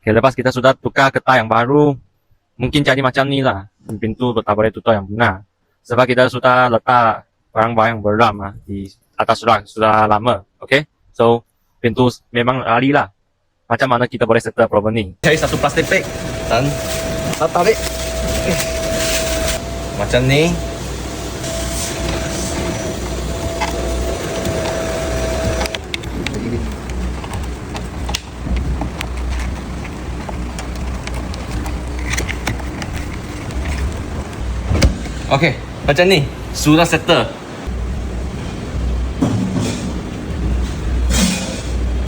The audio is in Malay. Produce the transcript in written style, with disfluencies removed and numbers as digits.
Okay, lepas kita sudah tukar getah yang baru, mungkin jadi macam ni lah. Pintu tak boleh tutup yang benar. Sebab kita sudah letak barang-barang yang beram di atas rak sudah lama. Okay, so pintu memang lari lah. Macam mana kita boleh settle problem ni? Cari satu plastik bag dan tarik. Macam ni. Okay, macam ni. Sudah settle.